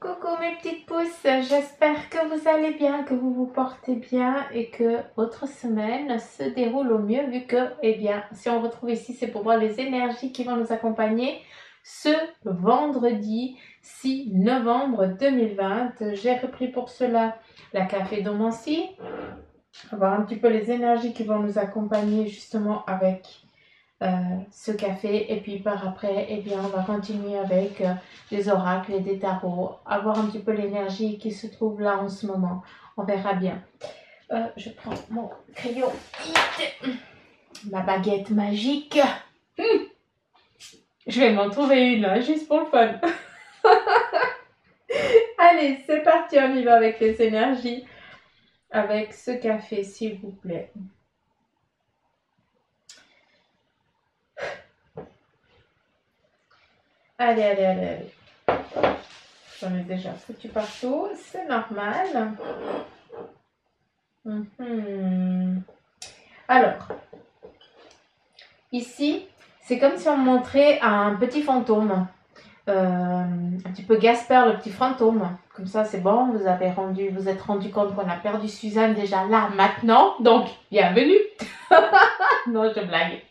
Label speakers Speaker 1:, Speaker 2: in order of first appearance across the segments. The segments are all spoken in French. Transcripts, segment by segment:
Speaker 1: Coucou mes petites pousses, j'espère que vous allez bien, que vous vous portez bien et que votre semaine se déroule au mieux vu que, eh bien, si on retrouve ici, c'est pour voir les énergies qui vont nous accompagner ce vendredi 6 novembre 2020. J'ai repris pour cela la café Domancy, voir un petit peu les énergies qui vont nous accompagner justement avec ce café et puis par après eh bien on va continuer avec les oracles et des tarots, avoir un petit peu l'énergie qui se trouve là en ce moment, on verra bien. Je prends mon crayon, ma baguette magique. Je vais m'en trouver une là, juste pour le fun. Allez, c'est parti, on y va avec les énergies, avec ce café s'il vous plaît. Allez, allez, allez, allez. J'en ai déjà foutu partout, c'est normal. Alors, ici, c'est comme si on montrait un petit fantôme. Un petit peu Gasper, le petit fantôme. Comme ça, c'est bon, vous êtes rendu compte qu'on a perdu Suzanne déjà là, maintenant. Donc, bienvenue. Non, je blague.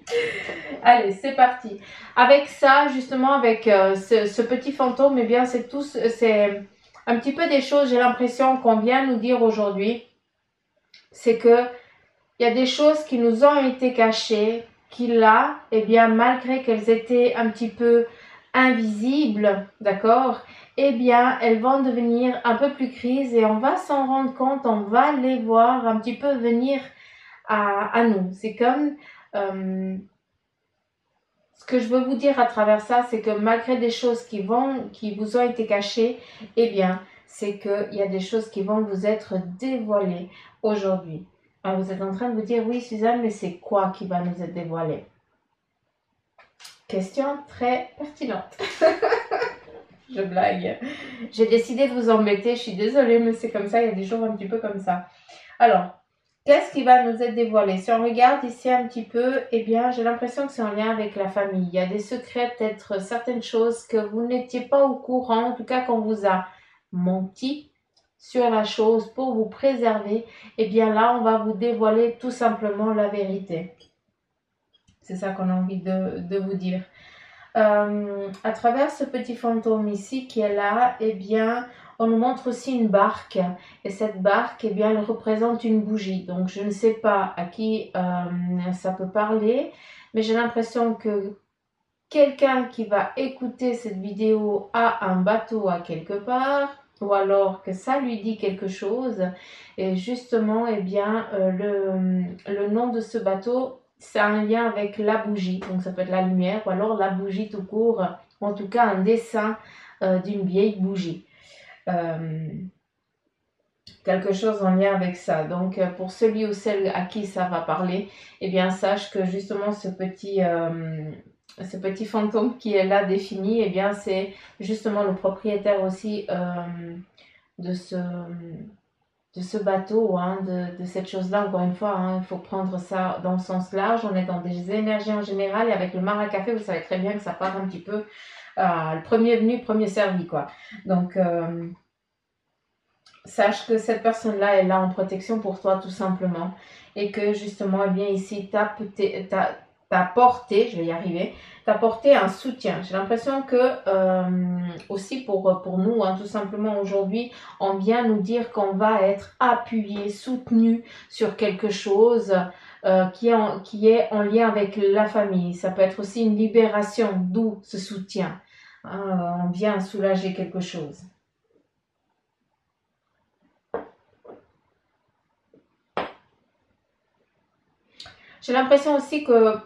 Speaker 1: Allez, c'est parti. Avec ça, justement, avec ce petit fantôme, eh bien, c'est un petit peu des choses, j'ai l'impression qu'on vient nous dire aujourd'hui. C'est que il y a des choses qui nous ont été cachées, qui là, eh bien, malgré qu'elles étaient un petit peu invisibles, d'accord, eh bien, elles vont devenir un peu plus crises et on va s'en rendre compte, on va les voir un petit peu venir à nous. C'est comme, ce que je veux vous dire à travers ça, c'est que malgré des choses qui vous ont été cachées, eh bien, c'est qu'il y a des choses qui vont vous être dévoilées aujourd'hui. Alors, vous êtes en train de vous dire, oui, Suzanne, mais c'est quoi qui va nous être dévoilé? Question très pertinente. Je blague. J'ai décidé de vous embêter, je suis désolée, mais c'est comme ça, il y a des jours un petit peu comme ça. Alors, qu'est-ce qui va nous être dévoilé? Si on regarde ici un petit peu, eh bien, j'ai l'impression que c'est en lien avec la famille. Il y a des secrets, peut-être certaines choses que vous n'étiez pas au courant, en tout cas qu'on vous a menti sur la chose pour vous préserver. Eh bien là, on va vous dévoiler tout simplement la vérité. C'est ça qu'on a envie de vous dire. À travers ce petit fantôme ici qui est là, eh bien, on nous montre aussi une barque. Et cette barque, eh bien, elle représente une bougie. Donc, je ne sais pas à qui ça peut parler, mais j'ai l'impression que quelqu'un qui va écouter cette vidéo a un bateau à quelque part, ou alors que ça lui dit quelque chose. Et justement, eh bien, le nom de ce bateau, c'est un lien avec la bougie. Donc, ça peut être la lumière, ou alors la bougie tout court, ou en tout cas un dessin d'une vieille bougie. Quelque chose en lien avec ça. Donc, pour celui ou celle à qui ça va parler, eh bien, sache que justement ce petit fantôme qui est là défini, eh bien, c'est justement le propriétaire aussi de ce bateau, hein, de cette chose-là. Encore une fois, hein, il faut prendre ça dans le sens large. On est dans des énergies en général et avec le mar à café, vous savez très bien que ça part un petit peu le premier venu, premier servi, quoi. Donc, sache que cette personne-là est là en protection pour toi tout simplement et que justement, eh bien ici, t'as porté, je vais y arriver, t'as porté un soutien. J'ai l'impression que aussi pour nous, hein, tout simplement aujourd'hui, on vient nous dire qu'on va être appuyé, soutenu sur quelque chose qui est en lien avec la famille. Ça peut être aussi une libération, d'où ce soutien. On vient soulager quelque chose. J'ai l'impression aussi que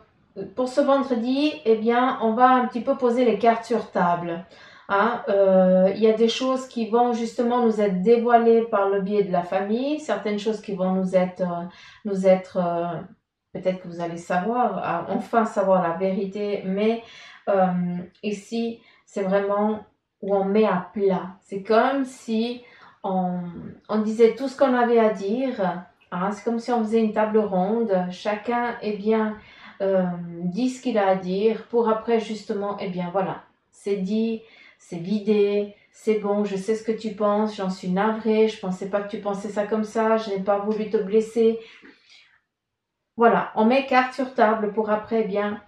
Speaker 1: pour ce vendredi, eh bien, on va un petit peu poser les cartes sur table. Hein. Il y a des choses qui vont justement nous être dévoilées par le biais de la famille, certaines choses qui vont nous être peut-être que vous allez savoir, enfin savoir la vérité, mais ici, c'est vraiment où on met à plat. C'est comme si on disait tout ce qu'on avait à dire. Ah, c'est comme si on faisait une table ronde, chacun dit ce qu'il a à dire pour après justement, eh bien voilà, c'est dit, c'est vidé, c'est bon, je sais ce que tu penses, j'en suis navrée, je pensais pas que tu pensais ça comme ça, je n'ai pas voulu te blesser. Voilà, on met carte sur table pour après bien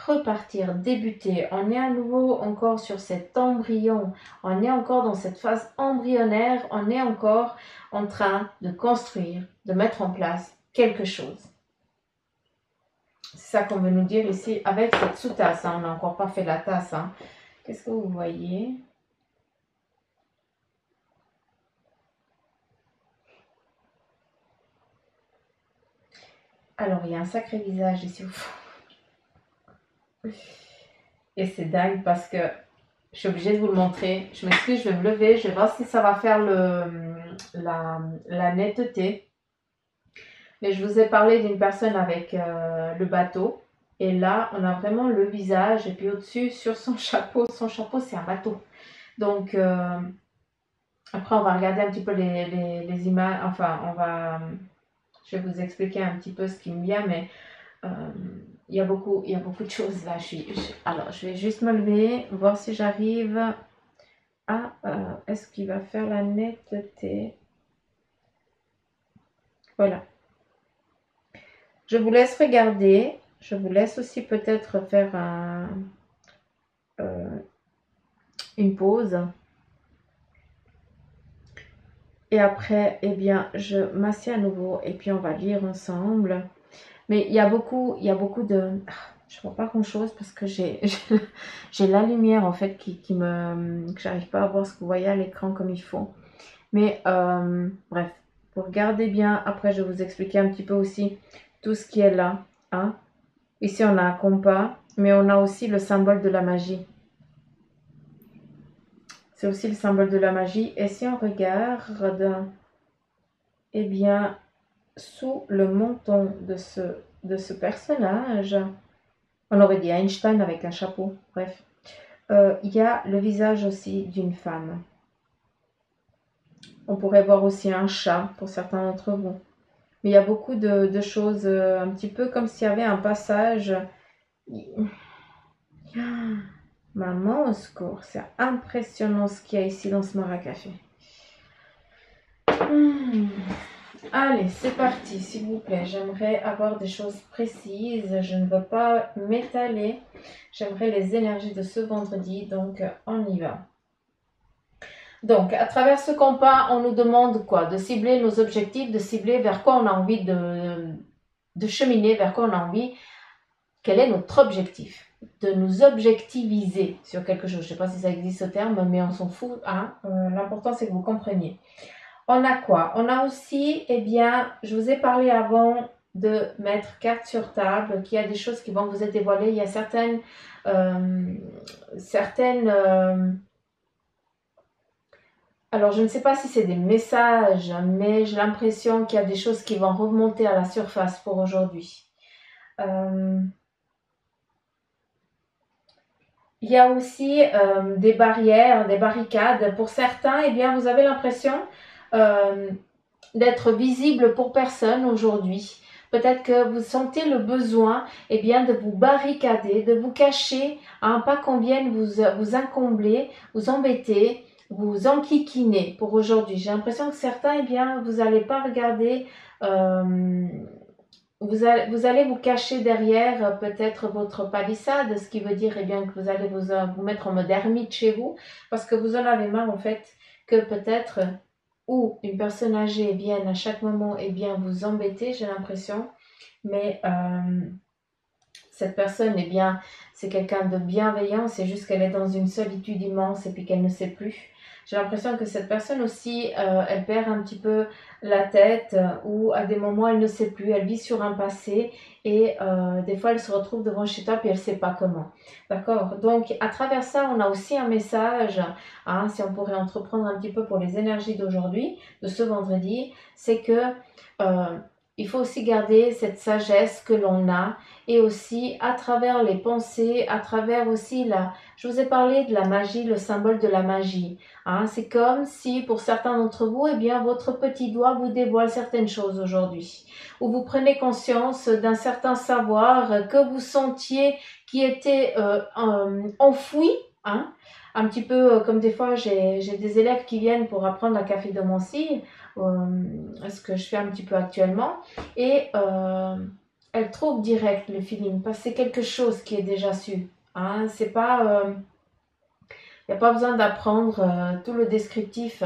Speaker 1: repartir, débuter. On est à nouveau encore sur cet embryon, on est encore dans cette phase embryonnaire, on est encore en train de construire, de mettre en place quelque chose. C'est ça qu'on veut nous dire ici avec cette sous-tasse. Hein. On n'a encore pas fait la tasse. Hein. Qu'est-ce que vous voyez? Alors, il y a un sacré visage ici au fond. Et c'est dingue parce que je suis obligée de vous le montrer. Je m'excuse, je vais me lever. Je vais voir si ça va faire la netteté. Mais je vous ai parlé d'une personne avec le bateau. Et là, on a vraiment le visage. Et puis au-dessus, sur son chapeau, c'est un bateau. Donc, après, on va regarder un petit peu les images. Enfin, je vais vous expliquer un petit peu ce qui me vient. Mais il y a beaucoup de choses là. Alors, je vais juste me lever, voir si j'arrive à... est-ce qu'il va faire la netteté? Voilà. Je vous laisse regarder. Je vous laisse aussi peut-être faire une pause. Et après, eh bien, je m'assieds à nouveau et puis on va lire ensemble. Mais il y a beaucoup de... Je vois pas grand-chose parce que j'ai la lumière en fait que j'arrive pas à voir ce que vous voyez à l'écran comme il faut. Mais bref, vous regardez bien. Après, je vais vous expliquer un petit peu aussi tout ce qui est là. Hein. Ici, on a un compas, mais on a aussi le symbole de la magie. C'est aussi le symbole de la magie. Et si on regarde, eh bien, sous le menton de ce personnage, on aurait dit Einstein avec un chapeau, bref. Il y a le visage aussi d'une femme. On pourrait voir aussi un chat pour certains d'entre vous. Mais il y a beaucoup de choses, un petit peu comme s'il y avait un passage. Maman au secours, c'est impressionnant ce qu'il y a ici dans ce maracafé. Allez, c'est parti, s'il vous plaît. J'aimerais avoir des choses précises. Je ne veux pas m'étaler. J'aimerais les énergies de ce vendredi. Donc, on y va. Donc, à travers ce compas, on nous demande quoi? De cibler nos objectifs, de cibler vers quoi on a envie de cheminer, vers quoi on a envie. Quel est notre objectif? De nous objectiviser sur quelque chose. Je ne sais pas si ça existe ce terme, mais on s'en fout. Hein. L'important, c'est que vous compreniez. On a quoi? On a aussi, eh bien, je vous ai parlé avant de mettre carte sur table, qu'il y a des choses qui vont vous être dévoilées. Il y a certaines alors, je ne sais pas si c'est des messages, mais j'ai l'impression qu'il y a des choses qui vont remonter à la surface pour aujourd'hui. Il y a aussi des barrières, des barricades. Pour certains, eh bien, vous avez l'impression d'être visible pour personne aujourd'hui. Peut-être que vous sentez le besoin eh bien, de vous barricader, de vous cacher, hein, pas qu'on vienne vous incombler, vous embêter, vous enquiquiner pour aujourd'hui. J'ai l'impression que certains, eh bien, vous n'allez pas regarder, vous allez vous cacher derrière peut-être votre palissade, ce qui veut dire eh bien, que vous allez vous mettre en mode ermite chez vous, parce que vous en avez marre en fait que peut-être ou une personne âgée vienne à chaque moment eh bien, vous embêter, j'ai l'impression, mais cette personne, eh bien, c'est quelqu'un de bienveillant, c'est juste qu'elle est dans une solitude immense et puis qu'elle ne sait plus. J'ai l'impression que cette personne aussi, elle perd un petit peu la tête ou à des moments, elle ne sait plus, elle vit sur un passé et des fois, elle se retrouve devant chez toi puis elle ne sait pas comment. D'accord? Donc, à travers ça, on a aussi un message, hein, si on pourrait entreprendre un petit peu pour les énergies d'aujourd'hui, de ce vendredi, c'est que il faut aussi garder cette sagesse que l'on a et aussi à travers les pensées, à travers aussi je vous ai parlé de la magie, le symbole de la magie. Hein, c'est comme si pour certains d'entre vous, eh bien, votre petit doigt vous dévoile certaines choses aujourd'hui. Ou vous prenez conscience d'un certain savoir que vous sentiez qui était enfoui. Hein, un petit peu comme des fois j'ai des élèves qui viennent pour apprendre la cafédomancie, ce que je fais un petit peu actuellement, et elles trouvent direct le feeling parce que c'est quelque chose qui est déjà su. Hein, c'est pas, il n'y a pas besoin d'apprendre tout le descriptif.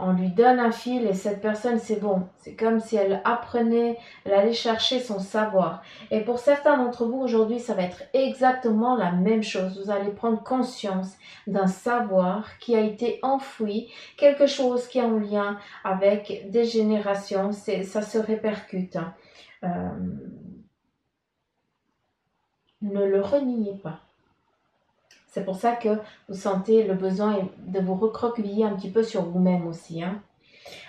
Speaker 1: On lui donne un fil et cette personne, c'est bon. C'est comme si elle apprenait, elle allait chercher son savoir. Et pour certains d'entre vous, aujourd'hui, ça va être exactement la même chose. Vous allez prendre conscience d'un savoir qui a été enfoui, quelque chose qui est en lien avec des générations. Ça se répercute. Euh, ne le reniez pas. C'est pour ça que vous sentez le besoin de vous recroqueviller un petit peu sur vous-même aussi. Hein.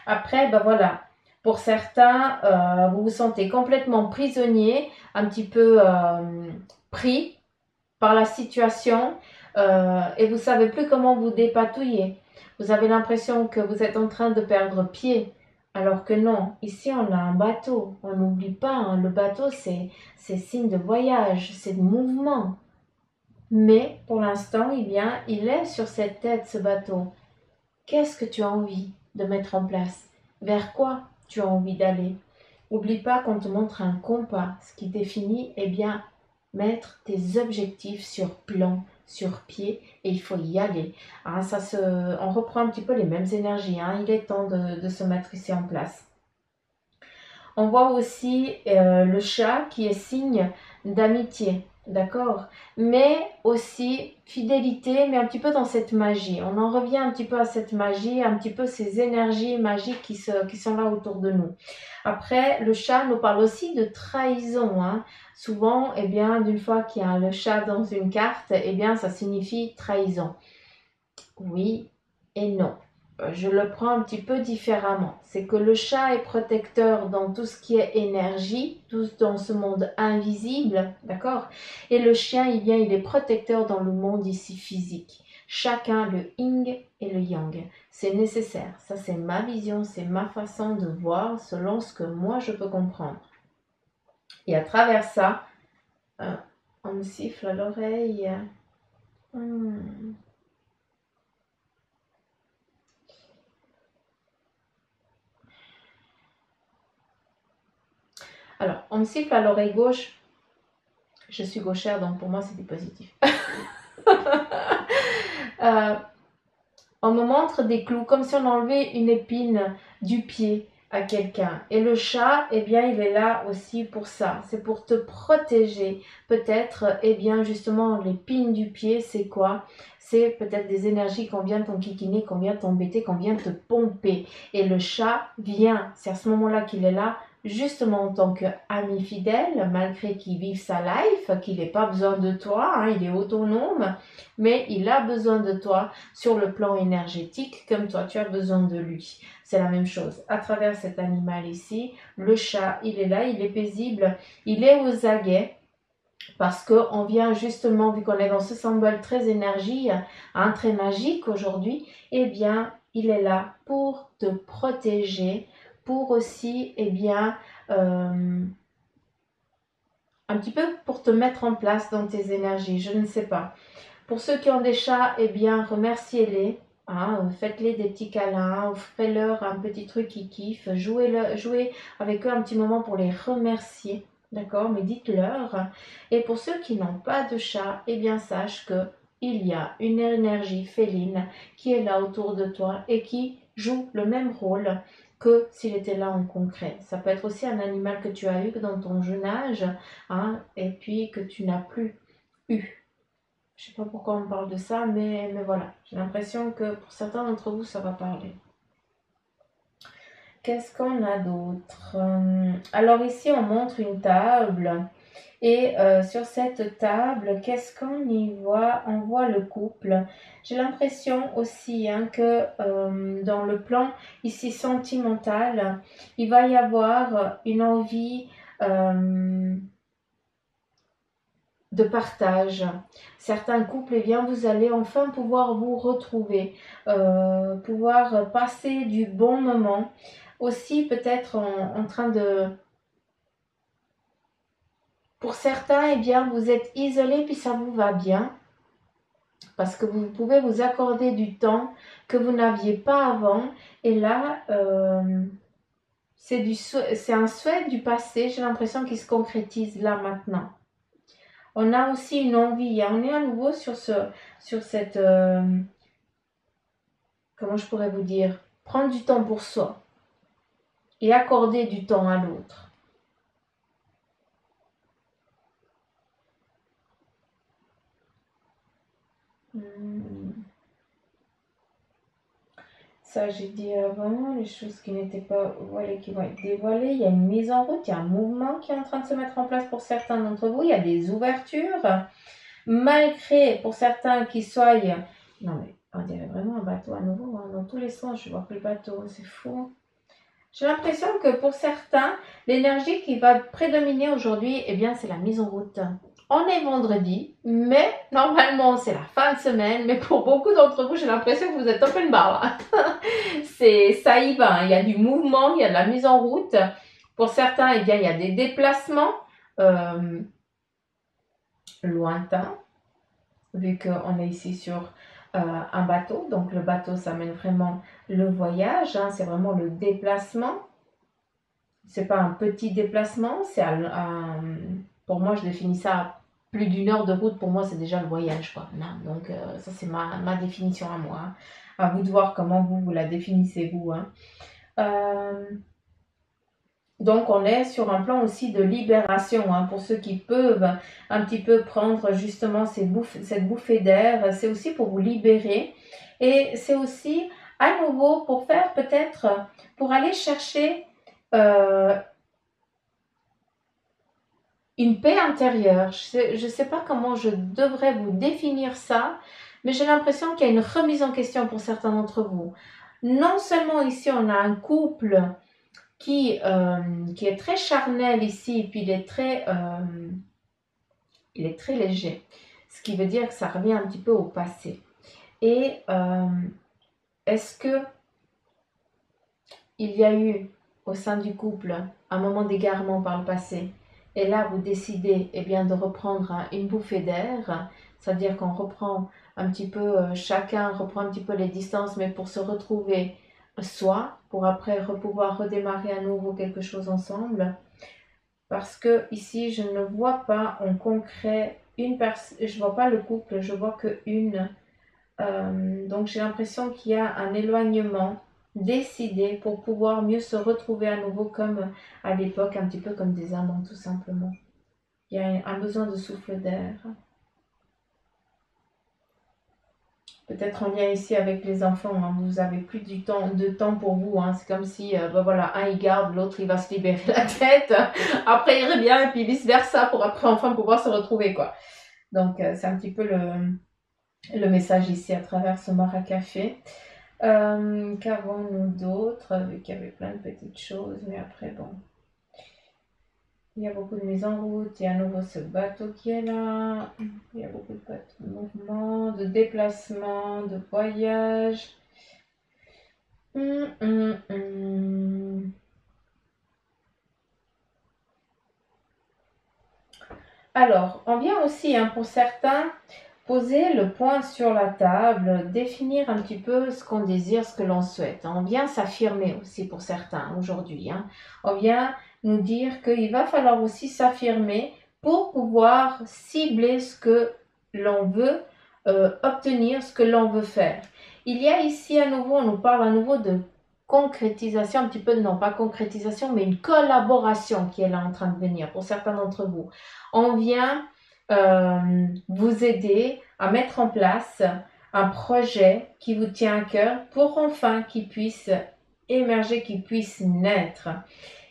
Speaker 1: Après, ben voilà, pour certains, vous vous sentez complètement prisonnier, un petit peu pris par la situation et vous ne savez plus comment vous dépatouiller. Vous avez l'impression que vous êtes en train de perdre pied. Alors que non, ici on a un bateau. On n'oublie pas, hein, le bateau c'est signe de voyage, c'est de mouvement. Mais pour l'instant, eh bien, il est sur cette tête, ce bateau. Qu'est-ce que tu as envie de mettre en place? Vers quoi tu as envie d'aller? N'oublie pas qu'on te montre un compas, ce qui définit, eh bien, mettre tes objectifs sur plan, sur pied, et il faut y aller. Hein, on reprend un petit peu les mêmes énergies. Hein, il est temps de se mettre ici en place. On voit aussi le chat qui est signe d'amitié, d'accord? Mais aussi fidélité, mais un petit peu dans cette magie. On en revient un petit peu à cette magie, un petit peu ces énergies magiques qui sont là autour de nous. Après, le chat nous parle aussi de trahison. Hein. Souvent, eh bien, d'une fois qu'il y a le chat dans une carte, eh bien, ça signifie trahison. Oui et non. Je le prends un petit peu différemment. C'est que le chat est protecteur dans tout ce qui est énergie, tout dans ce monde invisible, d'accord? Et le chien, il est protecteur dans le monde ici physique. Chacun, le yin et le yang. C'est nécessaire. Ça, c'est ma vision, c'est ma façon de voir selon ce que moi, je peux comprendre. Et à travers ça, on me siffle à l'oreille. Alors, on me siffle à l'oreille gauche. Je suis gauchère, donc pour moi, c'est du positif. On me montre des clous, comme si on enlevait une épine du pied à quelqu'un. Et le chat, eh bien, il est là aussi pour ça. C'est pour te protéger. Peut-être, eh bien, justement, l'épine du pied, c'est quoi? C'est peut-être des énergies qu'on vient t'enquiquiner, qu'on vient t'embêter, qu'on vient te pomper. Et le chat vient, c'est à ce moment-là qu'il est là, justement en tant qu'ami fidèle, malgré qu'il vive sa life, qu'il n'ait pas besoin de toi, hein, il est autonome, mais il a besoin de toi sur le plan énergétique, comme toi tu as besoin de lui. C'est la même chose. À travers cet animal ici, le chat, il est là, il est paisible, il est aux aguets, parce qu'on vient justement, vu qu'on est dans ce symbole très énergie, hein, très magique aujourd'hui, eh bien, il est là pour te protéger, pour aussi, eh bien, un petit peu pour te mettre en place dans tes énergies, je ne sais pas. Pour ceux qui ont des chats, eh bien, remerciez-les. Hein, faites-les des petits câlins, offrez-leur un petit truc qu'ils kiffent, jouez avec eux un petit moment pour les remercier. D'accord? Mais dites-leur. Et pour ceux qui n'ont pas de chat, eh bien, sache que il y a une énergie féline qui est là autour de toi et qui joue le même rôle que s'il était là en concret. Ça peut être aussi un animal que tu as eu dans ton jeune âge, hein, et puis que tu n'as plus eu. Je ne sais pas pourquoi on parle de ça, mais voilà. J'ai l'impression que pour certains d'entre vous, ça va parler. Qu'est-ce qu'on a d'autre? Alors ici, on montre une table. Et sur cette table, qu'est-ce qu'on y voit? On voit le couple. J'ai l'impression aussi hein, que dans le plan ici sentimental, il va y avoir une envie de partage. Certains couples, eh bien, vous allez enfin pouvoir vous retrouver, pouvoir passer du bon moment. Aussi, peut-être en train de... Pour certains, eh bien, vous êtes isolés puis ça vous va bien. parce que vous pouvez vous accorder du temps que vous n'aviez pas avant. Et là, c'est un souhait du passé, j'ai l'impression qu'il se concrétise là maintenant. On a aussi une envie, hein. On est à nouveau sur cette, comment je pourrais vous dire, prendre du temps pour soi et accorder du temps à l'autre. Ça, j'ai dit avant, les choses qui n'étaient pas voilées, qui vont être dévoilées. Il y a une mise en route, il y a un mouvement qui est en train de se mettre en place pour certains d'entre vous. Il y a des ouvertures. Malgré, pour certains qui soient... Non, mais on dirait vraiment un bateau à nouveau, hein. Dans tous les sens, je vois plus le bateau, c'est fou. J'ai l'impression que pour certains, l'énergie qui va prédominer aujourd'hui, eh bien, c'est la mise en route. On est vendredi, mais normalement, c'est la fin de semaine. Mais pour beaucoup d'entre vous, j'ai l'impression que vous êtes open bar là. Ça y va, hein. Il y a du mouvement, il y a de la mise en route. Pour certains, eh bien, il y a des déplacements lointains, vu qu'on est ici sur un bateau. Donc, le bateau, ça mène vraiment le voyage, hein. C'est vraiment le déplacement. C'est pas un petit déplacement, c'est pour moi, je définis ça à plus d'une heure de route. Pour moi, c'est déjà le voyage, quoi. Non, donc, ça, c'est ma définition à moi, hein. À vous de voir comment vous la définissez, vous, hein. Donc, on est sur un plan aussi de libération, hein, pour ceux qui peuvent un petit peu prendre justement cette bouffée d'air. C'est aussi pour vous libérer. Et c'est aussi à nouveau pour faire peut-être, pour aller chercher une paix intérieure. Je ne sais pas comment je devrais vous définir ça, mais j'ai l'impression qu'il y a une remise en question pour certains d'entre vous. Non seulement ici, on a un couple qui est très charnel ici, et puis il est très léger. Ce qui veut dire que ça revient un petit peu au passé. Et est-ce que il y a eu au sein du couple un moment d'égarement par le passé, et là vous décidez bien de reprendre une bouffée d'air, c'est-à-dire qu'on reprend un petit peu, chacun reprend un petit peu les distances, mais pour se retrouver soi, pour après pouvoir redémarrer à nouveau quelque chose ensemble. Parce que ici je ne vois pas en concret une personne, je vois pas le couple, je vois que une. Donc j'ai l'impression qu'il y a un éloignement décidé pour pouvoir mieux se retrouver à nouveau comme à l'époque, un petit peu comme des amants tout simplement. Il y a un besoin de souffle d'air. Peut-être en lien ici avec les enfants, hein. Vous avez plus de temps pour vous, hein. C'est comme si, voilà, un il garde, l'autre il va se libérer la tête, après il revient et puis vice versa pour après enfin pouvoir se retrouver, quoi. Donc c'est un petit peu le message ici à travers ce maracafé. Qu'avons-nous d'autre? Vu qu'il y avait plein de petites choses, mais après, bon. Il y a beaucoup de mises en route, il y a à nouveau ce bateau qui est là. Il y a beaucoup de mouvements, de déplacements, de voyages. Alors, on vient aussi, hein, pour certains, poser le point sur la table, définir un petit peu ce qu'on désire, ce que l'on souhaite. On vient s'affirmer aussi pour certains aujourd'hui, hein. On vient nous dire qu'il va falloir aussi s'affirmer pour pouvoir cibler ce que l'on veut obtenir, ce que l'on veut faire. Il y a ici à nouveau, on nous parle à nouveau de concrétisation, un petit peu, non pas concrétisation, mais une collaboration qui est là en train de venir pour certains d'entre vous. On vient vous aider à mettre en place un projet qui vous tient à cœur pour enfin qu'il puisse émerger, qu'il puisse naître.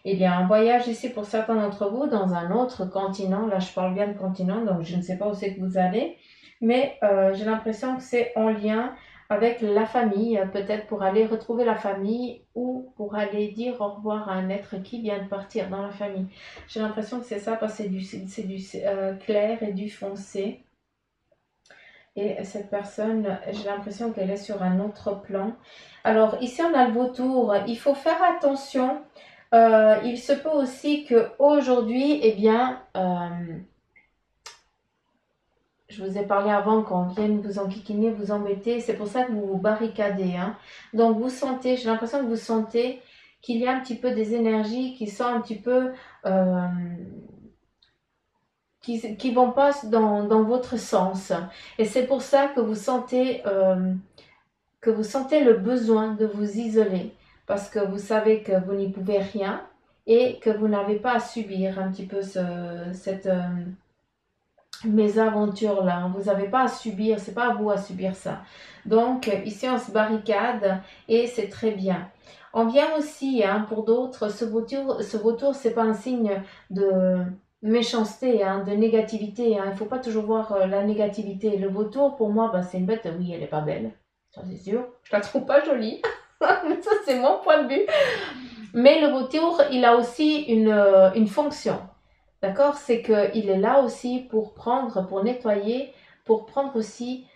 Speaker 1: Il y a un voyage ici pour certains d'entre vous dans un autre continent. Là, je parle bien de continent, donc je ne sais pas où c'est que vous allez. Mais j'ai l'impression que c'est en lien avec la famille, peut-être pour aller retrouver la famille ou pour aller dire au revoir à un être qui vient de partir dans la famille. J'ai l'impression que c'est ça, parce que c'est du clair et du foncé. Et cette personne, j'ai l'impression qu'elle est sur un autre plan. Alors ici, on a le vautour. Il faut faire attention. Il se peut aussi qu'aujourd'hui, je vous ai parlé avant qu'on vienne vous enquiquiner, vous embêter. C'est pour ça que vous vous barricadez. Hein. Donc vous sentez, j'ai l'impression que vous sentez qu'il y a un petit peu des énergies qui sont un petit peu... qui vont pas dans votre sens. Et c'est pour ça que vous sentez le besoin de vous isoler. Parce que vous savez que vous n'y pouvez rien et que vous n'avez pas à subir un petit peu cette mésaventure-là. Vous n'avez pas à subir, c'est pas à vous à subir ça. Donc ici on se barricade et c'est très bien. On vient aussi, hein, pour d'autres, ce vautour, c'est pas un signe de méchanceté, hein, de négativité. Hein. Il ne faut pas toujours voir la négativité. Le vautour, pour moi, bah, c'est une bête, oui, elle n'est pas belle, ça c'est sûr. Je la trouve pas jolie. Ça, c'est mon point de vue. Mais le vautour, il a aussi une fonction. D'accord? C'est qu'il est là aussi pour prendre, pour nettoyer, pour prendre aussi,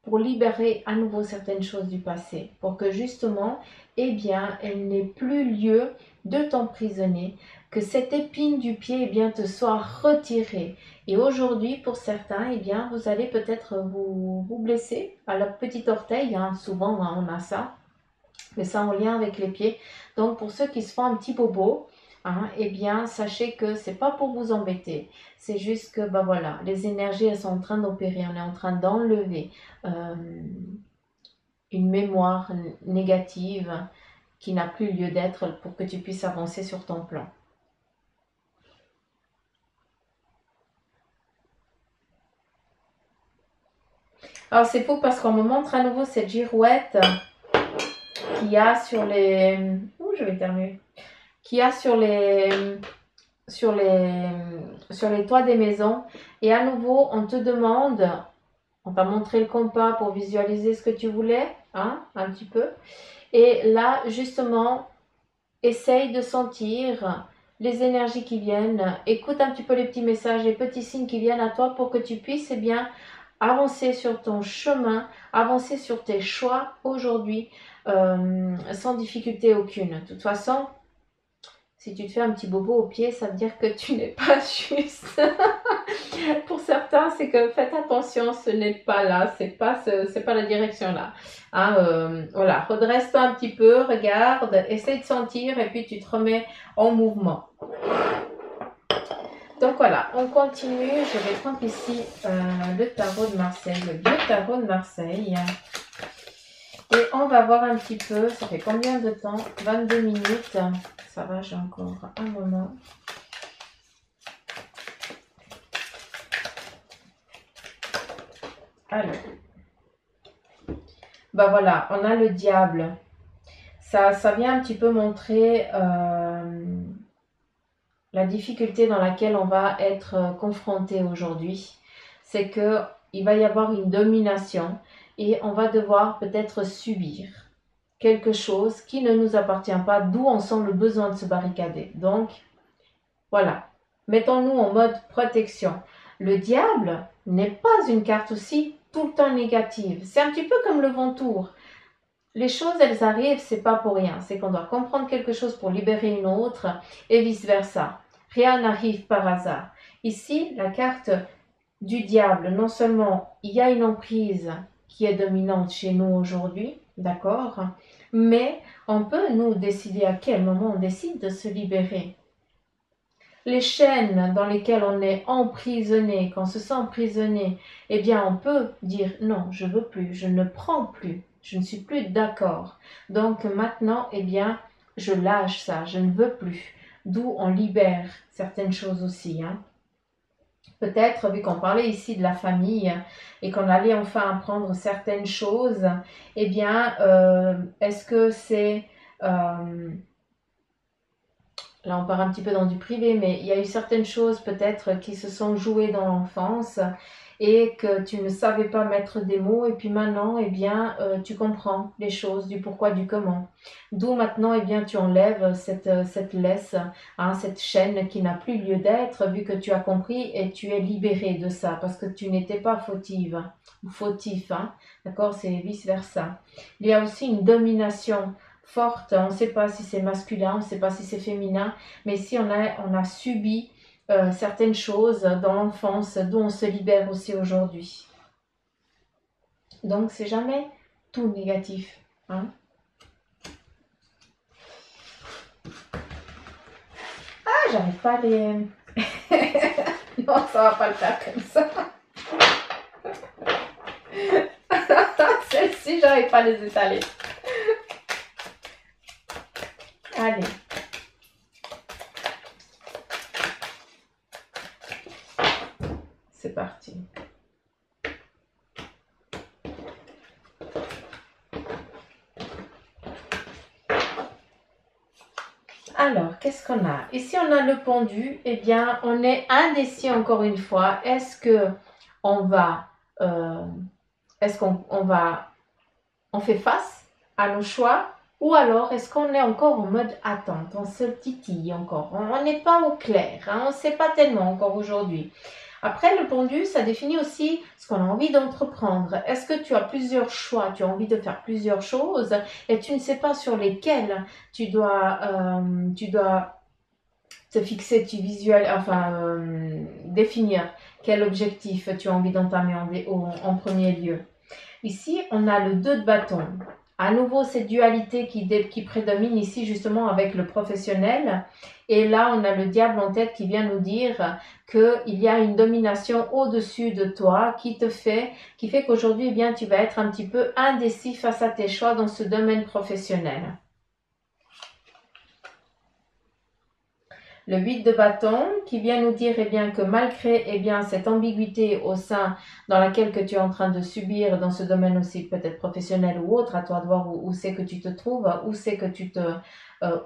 Speaker 1: pour libérer à nouveau certaines choses du passé. Pour que justement, eh bien, elle n'ait plus lieu de t'emprisonner. Que cette épine du pied, eh bien, te soit retirée. Et aujourd'hui, pour certains, eh bien, vous allez peut-être vous blesser à la petite orteil. Hein. Souvent, hein, on a ça. Mais ça en lien avec les pieds. Donc, pour ceux qui se font un petit bobo, hein, eh bien, sachez que c'est pas pour vous embêter. C'est juste que, bah voilà, les énergies, elles sont en train d'opérer. On est en train d'enlever une mémoire négative qui n'a plus lieu d'être pour que tu puisses avancer sur ton plan. Alors, c'est faux parce qu'on me montre à nouveau cette girouette qu'il y a sur les... Ouh, je vais éternuer. Qu'il y a sur les toits des maisons. Et à nouveau, on te demande, on t'a montré le compas pour visualiser ce que tu voulais, hein, un petit peu. Et là, justement, essaye de sentir les énergies qui viennent. Écoute un petit peu les petits messages, les petits signes qui viennent à toi pour que tu puisses, eh bien, avancer sur ton chemin, avancer sur tes choix aujourd'hui sans difficulté aucune. De toute façon, si tu te fais un petit bobo au pied, ça veut dire que tu n'es pas juste. Pour certains, c'est que faites attention, ce n'est pas là, c'est pas la direction là. Hein, voilà, redresse-toi un petit peu, regarde, essaye de sentir et puis tu te remets en mouvement. Donc voilà, on continue. Je vais prendre ici le tarot de Marseille, le vieux tarot de Marseille. Et on va voir un petit peu, ça fait combien de temps? 22 minutes. Ça va, j'ai encore un moment. Alors, bah voilà, on a le diable. Ça vient un petit peu montrer la difficulté dans laquelle on va être confronté aujourd'hui. C'est que il va y avoir une domination et on va devoir peut-être subir quelque chose qui ne nous appartient pas, d'où on sent le besoin de se barricader. Donc, voilà. Mettons-nous en mode protection. Le diable n'est pas une carte aussi tout le temps négative. C'est un petit peu comme le vautour. Les choses, elles arrivent, c'est pas pour rien. C'est qu'on doit comprendre quelque chose pour libérer une autre et vice-versa. Rien n'arrive par hasard. Ici, la carte du diable, non seulement il y a une emprise qui est dominante chez nous aujourd'hui, d'accord, mais on peut nous décider à quel moment on décide de se libérer. Les chaînes dans lesquelles on est emprisonné, quand on se sent emprisonné, eh bien on peut dire non, je veux plus, je ne prends plus, je ne suis plus d'accord. Donc maintenant, eh bien, je lâche ça, je ne veux plus. D'où on libère certaines choses aussi. Hein. Peut-être, vu qu'on parlait ici de la famille et qu'on allait enfin apprendre certaines choses, eh bien, est-ce que c'est... là, on part un petit peu dans du privé, mais il y a eu certaines choses peut-être qui se sont jouées dans l'enfance et que tu ne savais pas mettre des mots et puis maintenant, eh bien, tu comprends les choses, du pourquoi, du comment. D'où maintenant, eh bien, tu enlèves cette laisse, hein, cette chaîne qui n'a plus lieu d'être vu que tu as compris et tu es libéré de ça parce que tu n'étais pas fautive ou fautif, hein, d'accord, c'est vice-versa. Il y a aussi une domination forte, on ne sait pas si c'est masculin, on ne sait pas si c'est féminin, mais si on a subi certaines choses dans l'enfance dont on se libère aussi aujourd'hui. Donc, c'est jamais tout négatif. Hein. Ah, j'arrive pas à les... Non, ça va pas le faire comme ça. Celle-ci, j'arrive pas à les étaler. Allez. C'est parti. Alors, qu'est-ce qu'on a? Ici, on a le pendu. Eh bien, on est indécis encore une fois. Est-ce que on va... est-ce on fait face à nos choix ou alors est-ce qu'on est encore en mode attente, on se titille encore, on n'est pas au clair, hein, on ne sait pas tellement encore aujourd'hui. Après, le pendu, ça définit aussi ce qu'on a envie d'entreprendre. Est-ce que tu as plusieurs choix, tu as envie de faire plusieurs choses et tu ne sais pas sur lesquelles tu dois te fixer, définir quel objectif tu as envie d'entamer en premier lieu. Ici, on a le 2 de bâton. À nouveau, cette dualité qui prédomine ici justement avec le professionnel. Et là, on a le diable en tête qui vient nous dire qu'il y a une domination au-dessus de toi qui fait qu'aujourd'hui, eh bien, tu vas être un petit peu indécis face à tes choix dans ce domaine professionnel. Le 8 de bâton qui vient nous dire eh bien, que malgré eh bien, cette ambiguïté au sein dans laquelle que tu es en train de subir dans ce domaine aussi peut-être professionnel ou autre, à toi de voir où c'est que tu te trouves, où c'est que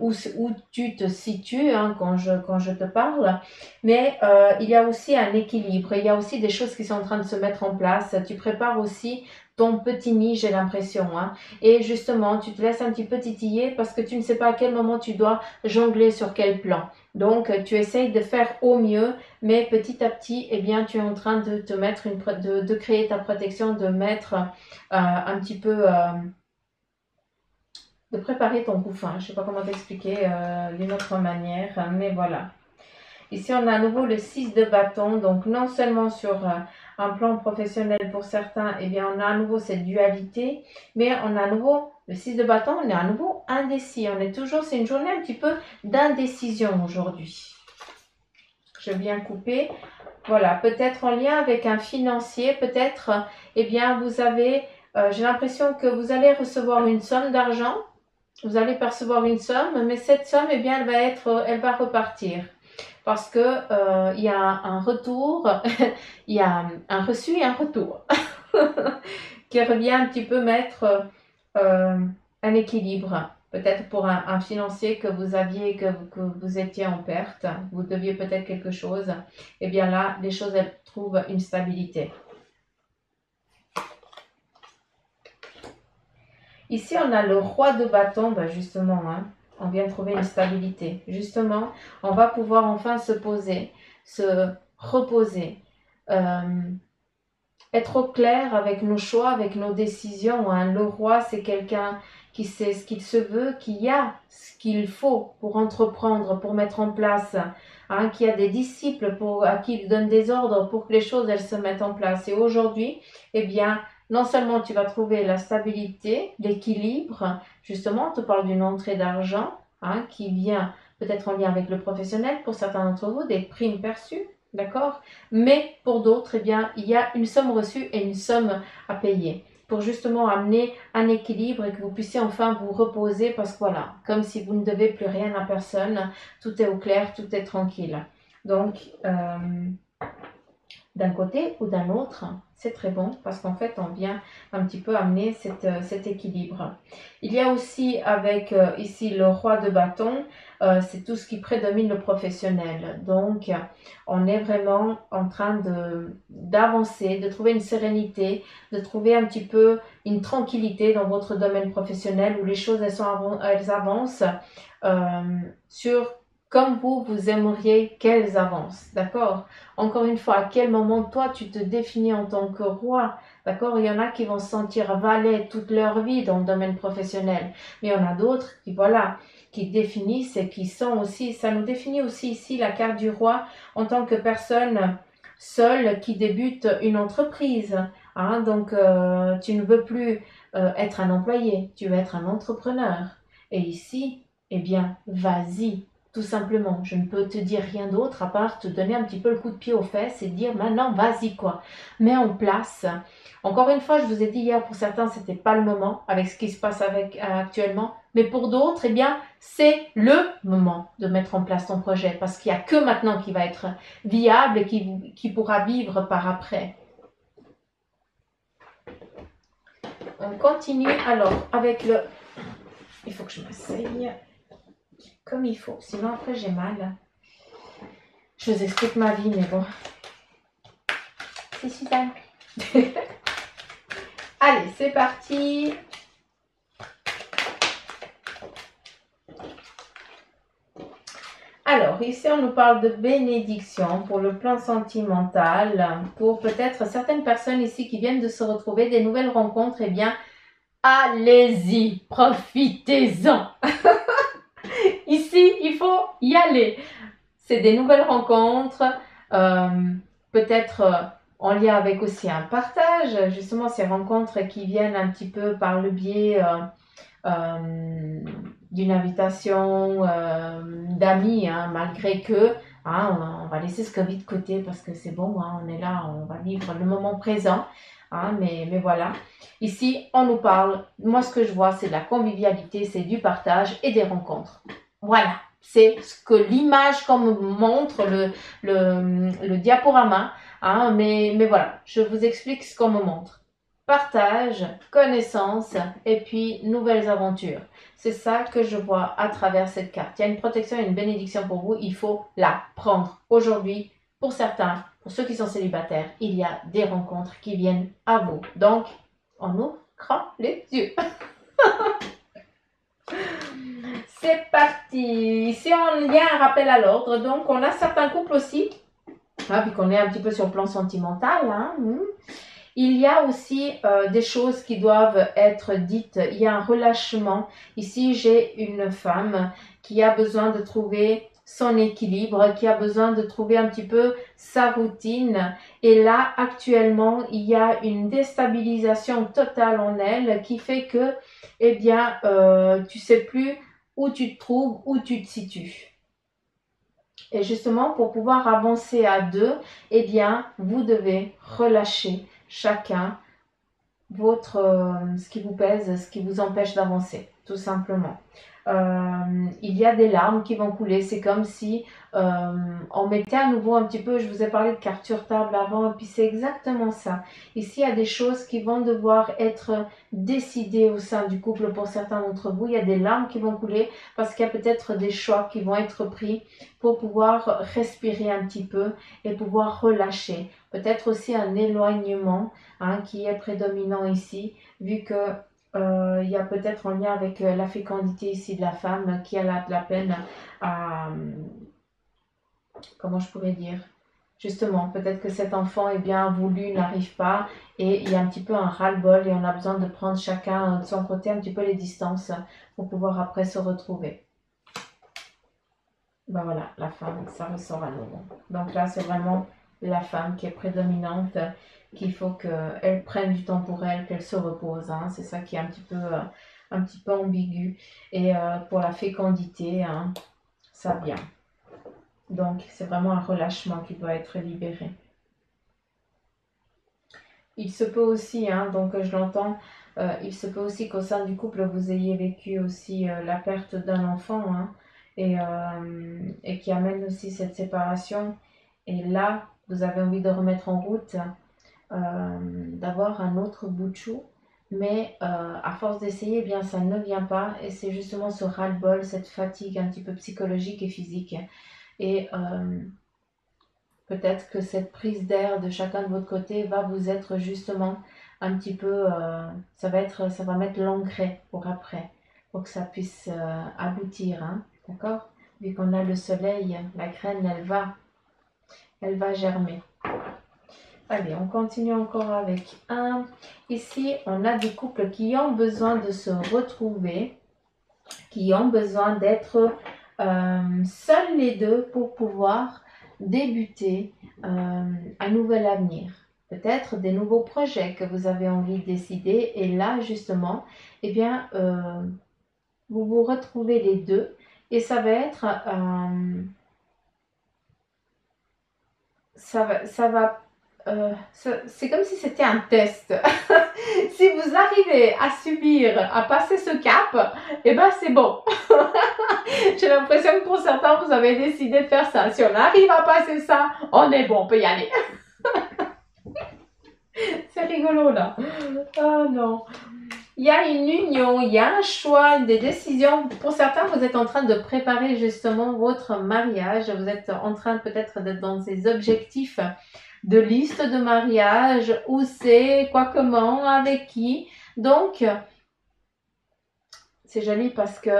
Speaker 1: où tu te situes hein, quand je te parle. Mais il y a aussi un équilibre, il y a aussi des choses qui sont en train de se mettre en place. Tu prépares aussi ton petit nid, j'ai l'impression. Hein. Et justement, tu te laisses un petit peu titiller parce que tu ne sais pas à quel moment tu dois jongler sur quel plan. Donc, tu essayes de faire au mieux, mais petit à petit, eh bien, tu es en train de te mettre de créer ta protection, de mettre un petit peu, de préparer ton couffin. Je ne sais pas comment t'expliquer d'une autre manière, mais voilà. Ici, on a à nouveau le 6 de bâton, donc non seulement sur un plan professionnel pour certains, eh bien, on a à nouveau cette dualité, mais on a à nouveau le 6 de bâton, on est à nouveau indécis. C'est une journée un petit peu d'indécision aujourd'hui. Je viens couper. Voilà, peut-être en lien avec un financier, peut-être, eh bien, j'ai l'impression que vous allez recevoir une somme d'argent, vous allez percevoir une somme, mais cette somme, eh bien, elle va repartir. Parce que il y a un retour, il y a un reçu et un retour qui revient un petit peu mettre un équilibre. Peut-être pour un financier que vous aviez, que vous étiez en perte, vous deviez peut-être quelque chose. Et bien là, les choses, elles trouvent une stabilité. Ici, on a le roi de bâton, ben justement, hein, on vient de trouver une stabilité. Justement, on va pouvoir enfin se poser, se reposer, être au clair avec nos choix, avec nos décisions. Hein. Le roi, c'est quelqu'un qui sait ce qu'il se veut, qui a ce qu'il faut pour entreprendre, pour mettre en place, hein, qui a des disciples à qui il donne des ordres pour que les choses elles se mettent en place. Et aujourd'hui, eh bien, non seulement tu vas trouver la stabilité, l'équilibre, justement, on te parle d'une entrée d'argent hein, qui vient peut-être en lien avec le professionnel, pour certains d'entre vous, des primes perçues, d'accord? Mais pour d'autres, eh bien, il y a une somme reçue et une somme à payer pour justement amener un équilibre et que vous puissiez enfin vous reposer parce que voilà, comme si vous ne devez plus rien à personne, tout est au clair, tout est tranquille. Donc, d'un côté ou d'un autre, c'est très bon parce qu'en fait, on vient un petit peu amener cet équilibre. Il y a aussi avec ici le roi de bâton, c'est tout ce qui prédomine le professionnel. Donc, on est vraiment en train d'avancer, de trouver une sérénité, de trouver un petit peu une tranquillité dans votre domaine professionnel où les choses, elles avancent sur comme vous aimeriez qu'elles avancent, d'accord? Encore une fois, à quel moment toi tu te définis en tant que roi D'accord? Il y en a qui vont se sentir valets toute leur vie dans le domaine professionnel. Mais il y en a d'autres qui, voilà, qui définissent et qui sont aussi, ça nous définit aussi ici la carte du roi en tant que personne seule qui débute une entreprise. Hein? Donc, tu ne veux plus être un employé, tu veux être un entrepreneur. Et ici, eh bien, vas-y, tout simplement. Je ne peux te dire rien d'autre à part te donner un petit peu le coup de pied aux fesses et dire maintenant, vas-y quoi. Mets en place. Encore une fois, je vous ai dit hier, pour certains, c'était pas le moment avec ce qui se passe actuellement. Mais pour d'autres, eh bien, c'est le moment de mettre en place ton projet parce qu'il n'y a que maintenant qui va être viable et qui pourra vivre par après. On continue alors avec le... Il faut que je m'asseye comme il faut, sinon après j'ai mal. Je vous explique ma vie, mais bon. C'est Suzanne. Allez, c'est parti. Alors, ici, on nous parle de bénédiction pour le plan sentimental, pour peut-être certaines personnes ici qui viennent de se retrouver, des nouvelles rencontres, eh bien, allez-y, profitez-en. Ici, il faut y aller. C'est des nouvelles rencontres, peut-être en lien avec aussi un partage, justement ces rencontres qui viennent un petit peu par le biais d'une invitation d'amis, hein, malgré que hein, on va laisser ce Covid de côté parce que c'est bon, hein, on est là, on va vivre le moment présent. Hein, mais voilà, ici on nous parle, moi ce que je vois c'est de la convivialité, c'est du partage et des rencontres. Voilà, c'est ce que l'image qu'on me montre, le diaporama, hein, mais voilà, je vous explique ce qu'on me montre. Partage, connaissance et puis nouvelles aventures. C'est ça que je vois à travers cette carte. Il y a une protection et une bénédiction pour vous, il faut la prendre. Aujourd'hui, pour certains, pour ceux qui sont célibataires, il y a des rencontres qui viennent à vous. Donc, on ouvre grand les yeux. C'est parti. Ici, il y a un rappel à l'ordre. Donc, on a certains couples aussi, hein, vu qu'on est un petit peu sur le plan sentimental. Hein, il y a aussi des choses qui doivent être dites. Il y a un relâchement. Ici, j'ai une femme qui a besoin de trouver son équilibre, qui a besoin de trouver un petit peu sa routine. Et là, actuellement, il y a une déstabilisation totale en elle qui fait que, eh bien, tu sais plus où tu te trouves, où tu te situes. Et justement, pour pouvoir avancer à deux, eh bien, vous devez relâcher chacun ce qui vous pèse, ce qui vous empêche d'avancer, tout simplement. Il y a des larmes qui vont couler. C'est comme si on mettait à nouveau un petit peu, je vous ai parlé de carte sur table avant, et puis c'est exactement ça. Ici, il y a des choses qui vont devoir être décidées au sein du couple pour certains d'entre vous. Il y a des larmes qui vont couler parce qu'il y a peut-être des choix qui vont être pris pour pouvoir respirer un petit peu et pouvoir relâcher. Peut-être aussi un éloignement hein, qui est prédominant ici, vu que il y a peut-être en lien avec la fécondité ici de la femme qui a la peine à, comment je pourrais dire, justement, peut-être que cet enfant est bien voulu, n'arrive pas, et il y a un petit peu un ras-le-bol et on a besoin de prendre chacun de son côté un petit peu les distances pour pouvoir après se retrouver. Ben voilà, la femme, ça ressort à nouveau. Donc là, c'est vraiment la femme qui est prédominante, qu'il faut qu'elle prenne du temps pour elle, qu'elle se repose. Hein. C'est ça qui est un petit peu ambigu. Et pour la fécondité, hein, ça vient. Donc, c'est vraiment un relâchement qui doit être libéré. Il se peut aussi, hein, donc je l'entends, il se peut aussi qu'au sein du couple, vous ayez vécu aussi la perte d'un enfant, hein, et qui amène aussi cette séparation. Et là, vous avez envie de remettre en route, d'avoir un autre bout de chou, mais à force d'essayer, eh bien, ça ne vient pas. Et c'est justement ce ras-le-bol, cette fatigue un petit peu psychologique et physique. Et peut-être que cette prise d'air de chacun de votre côté va vous être justement un petit peu, ça va mettre l'engrais pour après, pour que ça puisse aboutir, hein, d'accord? Vu qu'on a le soleil, la graine, elle va germer. Allez, on continue encore avec un. Ici, on a des couples qui ont besoin de se retrouver, qui ont besoin d'être seuls les deux pour pouvoir débuter un nouvel avenir. Peut-être des nouveaux projets que vous avez envie de décider. Et là, justement, eh bien, vous vous retrouvez les deux et ça va être... c'est comme si c'était un test. Si vous arrivez à subir, à passer ce cap, eh ben c'est bon. J'ai l'impression que pour certains, vous avez décidé de faire ça. Si on arrive à passer ça, on est bon, on peut y aller. C'est rigolo là. Oh non. Il y a une union, il y a un choix, des décisions. Pour certains, vous êtes en train de préparer justement votre mariage. Vous êtes en train peut-être d'être dans ces objectifs de liste de mariage, où c'est, quoi, comment, avec qui. Donc, c'est joli parce que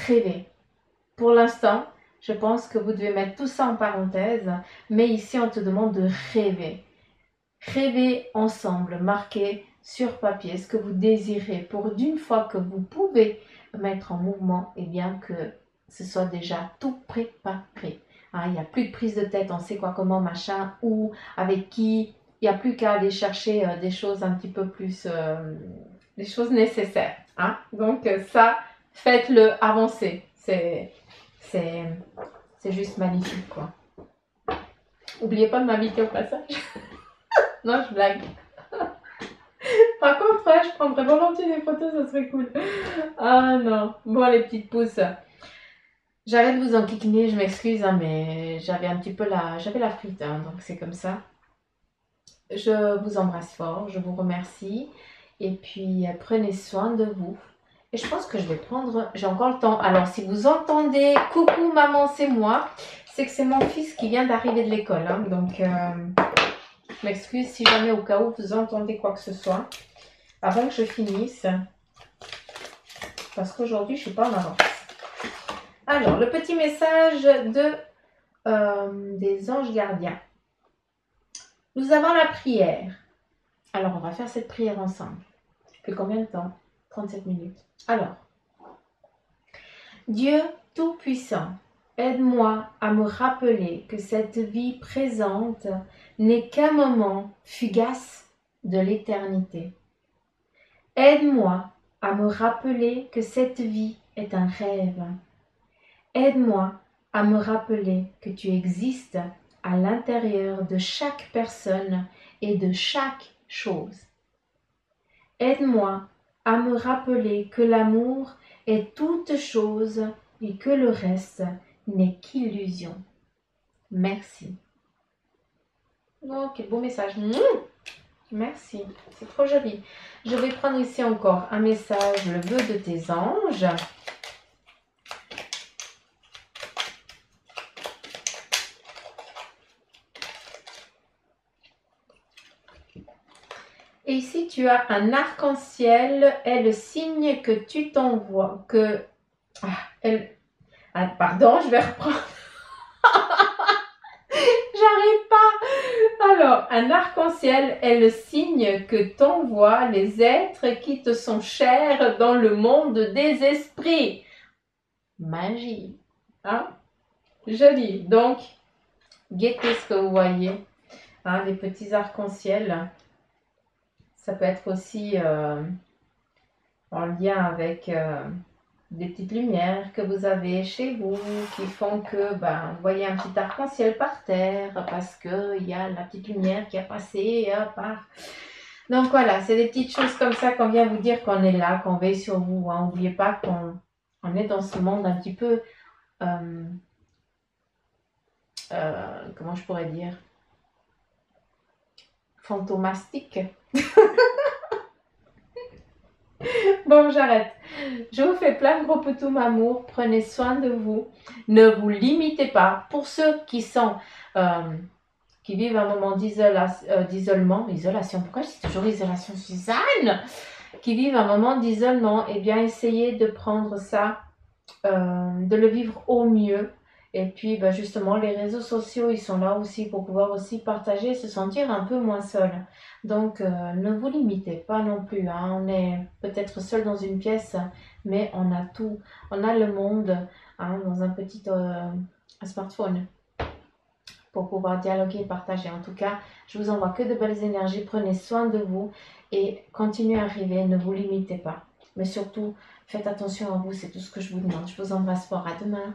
Speaker 1: rêver. Pour l'instant, je pense que vous devez mettre tout ça en parenthèse, mais ici, on te demande de rêver. Rêver ensemble, marquer sur papier ce que vous désirez pour d'une fois que vous pouvez mettre en mouvement, et bien que ce soit déjà tout préparé. Hein, il n'y a plus de prise de tête, on sait quoi, comment, machin, où, avec qui. Il n'y a plus qu'à aller chercher des choses un petit peu plus, des choses nécessaires. Hein. Donc ça, faites-le avancer. C'est juste magnifique, quoi. N'oubliez pas de m'inviter au passage. Non, je blague. Par contre, ouais, je prendrais volontiers des photos, ça serait cool. Ah non. Bon, les petites pousses. J'arrête de vous enquiquiner, je m'excuse, hein, mais j'avais un petit peu j'avais la frite, hein, donc c'est comme ça. Je vous embrasse fort, je vous remercie. Et puis, prenez soin de vous. Et je pense que je vais prendre... J'ai encore le temps. Alors, si vous entendez « Coucou maman, c'est moi », c'est que c'est mon fils qui vient d'arriver de l'école. Hein, donc, je m'excuse si jamais au cas où vous entendez quoi que ce soit. Avant que je finisse. Parce qu'aujourd'hui, je ne suis pas en avance. Alors, le petit message des anges gardiens. Nous avons la prière. Alors, on va faire cette prière ensemble. Ça fait combien de temps? 37 minutes. Alors, Dieu Tout-Puissant, aide-moi à me rappeler que cette vie présente n'est qu'un moment fugace de l'éternité. Aide-moi à me rappeler que cette vie est un rêve. Aide-moi à me rappeler que tu existes à l'intérieur de chaque personne et de chaque chose. Aide-moi à me rappeler que l'amour est toute chose et que le reste n'est qu'illusion. Merci. Oh, quel beau message. Merci, c'est trop joli. Je vais prendre ici encore un message, le vœu de tes anges. Et ici, tu as un arc-en-ciel est le signe que tu t'envoies. Pardon, je vais reprendre. J'arrive pas. Alors, un arc-en-ciel est le signe que t'envoient les êtres qui te sont chers dans le monde des esprits. Magie. Hein? Joli. Donc, guettez ce que vous voyez. Hein, les petits arcs-en-ciel. Ça peut être aussi en lien avec des petites lumières que vous avez chez vous qui font que vous voyez un petit arc-en-ciel par terre parce qu'il y a la petite lumière qui a passé par... Donc voilà, c'est des petites choses comme ça qu'on vient vous dire qu'on est là, qu'on veille sur vous. Hein. N'oubliez pas qu'on est dans ce monde un petit peu... comment je pourrais dire, fantomastique. Bon, j'arrête. Je vous fais plein de gros petits amours. Prenez soin de vous. Ne vous limitez pas. Pour ceux qui sont, qui vivent un moment isolation. Pourquoi je dis toujours isolation, Suzanne? Qui vivent un moment d'isolement, eh bien, essayez de prendre ça, de le vivre au mieux Et puis, bah, justement, les réseaux sociaux, ils sont là aussi pour pouvoir aussi partager, se sentir un peu moins seul. Donc, ne vous limitez pas non plus, hein. On est peut-être seul dans une pièce, mais on a tout. On a le monde, hein, dans un petit smartphone pour pouvoir dialoguer et partager. En tout cas, je vous envoie que de belles énergies. Prenez soin de vous et continuez à arriver. Ne vous limitez pas. Mais surtout, faites attention à vous. C'est tout ce que je vous demande. Je vous embrasse fort. À demain.